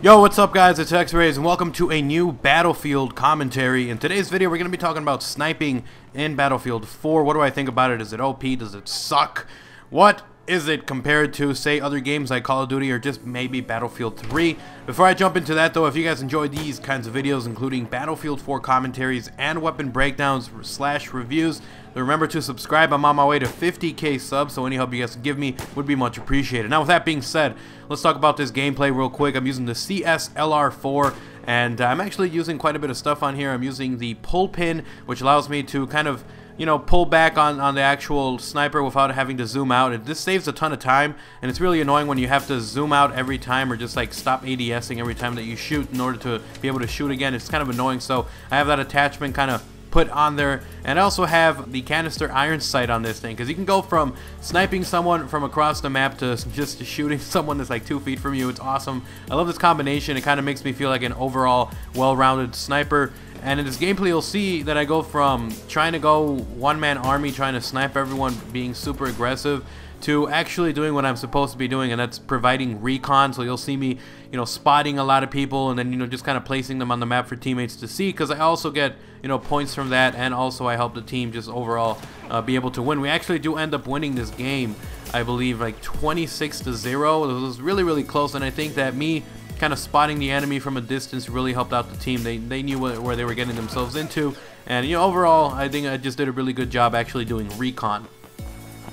Yo, what's up guys, it's XRAYZ and welcome to a new Battlefield commentary. In today's video we're going to be talking about sniping in Battlefield 4. What do I think about it? Is it OP? Does it suck? What is it compared to, say, other games like Call of Duty or just maybe Battlefield 3? Before I jump into that though, if you guys enjoy these kinds of videos including Battlefield 4 commentaries and weapon breakdowns / reviews, then remember to subscribe. I'm on my way to 50k subs, so any help you guys can give me would be much appreciated. Now with that being said, let's talk about this gameplay real quick. I'm using the CS-LR4 and I'm actually using quite a bit of stuff on here. I'm using the pull pin, which allows me to kind of, you know, pull back on the actual sniper without having to zoom out. This saves a ton of time, and it's really annoying when you have to zoom out every time or just like stop ADSing every time that you shoot in order to be able to shoot again. It's kind of annoying, so I have that attachment kind of put on there, and I also have the canister iron sight on this thing because you can go from sniping someone from across the map to just shooting someone that's like 2 feet from you. It's awesome. I love this combination. It kind of makes me feel like an overall well-rounded sniper. And in this gameplay you'll see that I go from trying to go one-man army, trying to snipe everyone, being super aggressive, to actually doing what I'm supposed to be doing, and that's providing recon. So you'll see me, you know, spotting a lot of people and then, you know, just kind of placing them on the map for teammates to see, because I also get, you know, points from that, and also I help the team just overall be able to win. We actually do end up winning this game, I believe, like 26-0. It was really close, and I think that me kind of spotting the enemy from a distance really helped out the team. They knew where they were getting themselves into, and, you know, overall I think I just did a really good job actually doing recon.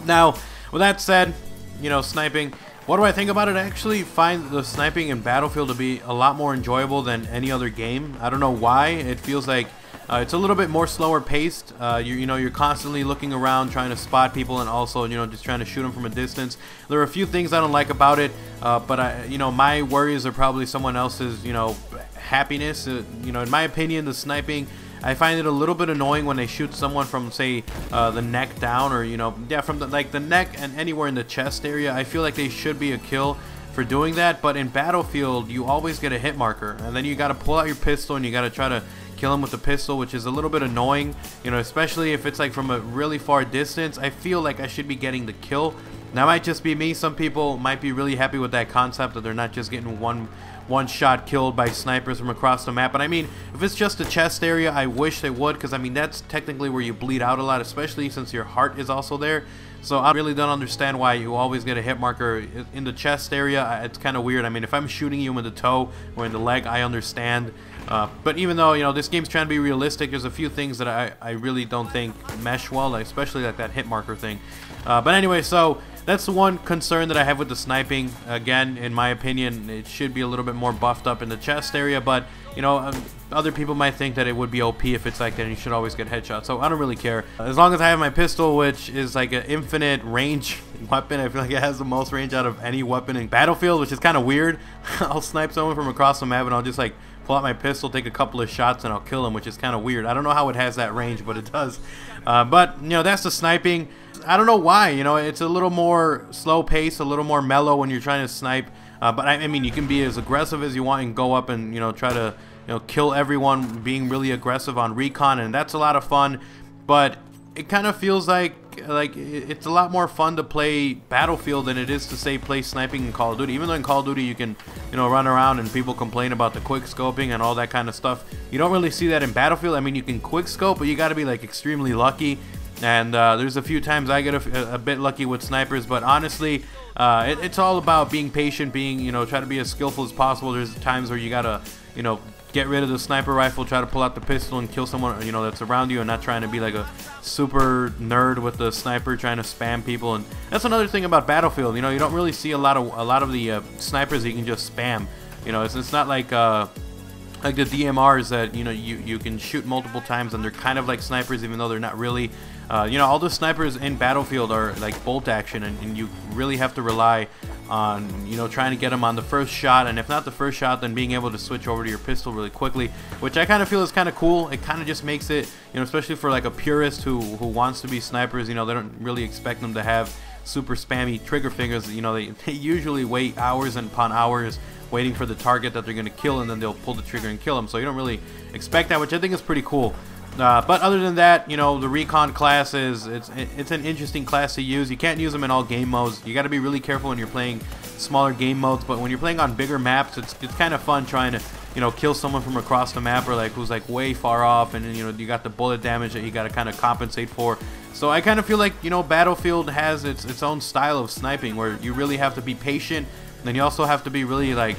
Now with that said, you know, sniping, what do I think about it? I actually find the sniping in Battlefield to be a lot more enjoyable than any other game. I don't know why. It feels like it's a little bit more slower paced. You know, you're constantly looking around trying to spot people, and also, you know, just trying to shoot them from a distance. There are a few things I don't like about it, but you know, my worries are probably someone else's, you know, happiness. You know, in my opinion, the sniping, I find it a little bit annoying when they shoot someone from, say, the neck down, or, you know, yeah, from the neck and anywhere in the chest area. I feel like they should be a kill for doing that, but in Battlefield you always get a hit marker, and then you got to pull out your pistol and you got to try to kill him with the pistol, which is a little bit annoying, you know, especially if it's like from a really far distance. I feel like I should be getting the kill. Now, it might just be me. Some people might be really happy with that concept, that they're not just getting one shot killed by snipers from across the map. But I mean, if it's just the chest area, I wish they would, because I mean, that's technically where you bleed out a lot, especially since your heart is also there. So I really don't understand why you always get a hit marker in the chest area. It's kind of weird. I mean, if I'm shooting you in the toe or in the leg, I understand. But even though, you know, this game's trying to be realistic, there's a few things that I really don't think mesh well, like, especially like that hit marker thing. But anyway, so that's the one concern that I have with the sniping. Again, in my opinion, it should be a little bit more buffed up in the chest area, but, you know, other people might think that it would be OP if it's like that and you should always get headshots. So I don't really care. As long as I have my pistol, which is like an infinite range weapon. I feel like it has the most range out of any weapon in Battlefield, which is kind of weird. I'll snipe someone from across the map and I'll just like pull out my pistol, take a couple of shots, and I'll kill him, which is kind of weird. I don't know how it has that range, but it does. But, you know, that's the sniping. I don't know why. You know, it's a little more slow pace, a little more mellow when you're trying to snipe. But I mean, you can be as aggressive as you want and go up and, you know, try to, you know, kill everyone, being really aggressive on recon, and that's a lot of fun. But it kind of feels like it's a lot more fun to play Battlefield than it is to, say, play sniping in Call of Duty. Even though in Call of Duty you can, you know, run around and people complain about the quick scoping and all that kind of stuff, you don't really see that in Battlefield. I mean, you can quick scope, but you got to be like extremely lucky. And there's a few times I get a bit lucky with snipers, but honestly, it's all about being patient, being, you know, try to be as skillful as possible. There's times where you gotta, you know, get rid of the sniper rifle, try to pull out the pistol and kill someone, you know, that's around you, and not trying to be like a super nerd with the sniper trying to spam people. And that's another thing about Battlefield. You know, you don't really see a lot of the snipers that you can just spam. You know, it's not like the DMRs that, you know, you can shoot multiple times and they're kind of like snipers, even though they're not really. You know, all the snipers in Battlefield are like bolt action, and you really have to rely on, you know, trying to get them on the first shot, and if not the first shot, then being able to switch over to your pistol really quickly, which I kind of feel is kind of cool. It kind of just makes it, you know, especially for like a purist who wants to be snipers, you know, they don't really expect them to have super spammy trigger fingers. You know, they usually wait hours and upon hours waiting for the target that they're going to kill, and then they'll pull the trigger and kill them, so you don't really expect that, which I think is pretty cool. But other than that, you know, the recon class it's an interesting class to use. You can't use them in all game modes. You got to be really careful when you're playing smaller game modes. But when you're playing on bigger maps, it's kind of fun trying to, you know, kill someone from across the map, or like who's like way far off, and you know you got the bullet damage that you got to kind of compensate for. So I kind of feel like, you know, Battlefield has its own style of sniping where you really have to be patient, and then you also have to be really, like,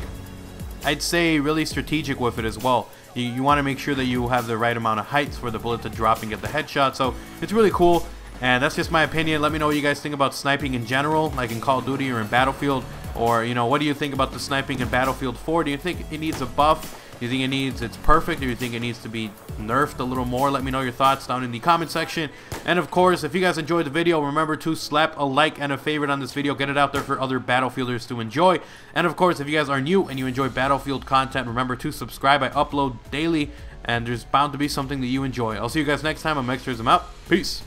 I'd say really strategic with it as well. You want to make sure that you have the right amount of heights for the bullet to drop and get the headshot. So it's really cool, and that's just my opinion. Let me know what you guys think about sniping in general, like in Call of Duty or in Battlefield, or, you know, what do you think about the sniping in Battlefield 4? Do you think it needs a buff? Do you think it's perfect, or do you think it needs to be nerfed a little more? Let me know your thoughts down in the comment section. And of course, if you guys enjoyed the video, remember to slap a like and a favorite on this video. Get it out there for other Battlefielders to enjoy. And of course, if you guys are new and you enjoy Battlefield content, remember to subscribe. I upload daily, and there's bound to be something that you enjoy. I'll see you guys next time. I'm XRAYZ. I'm out. Peace.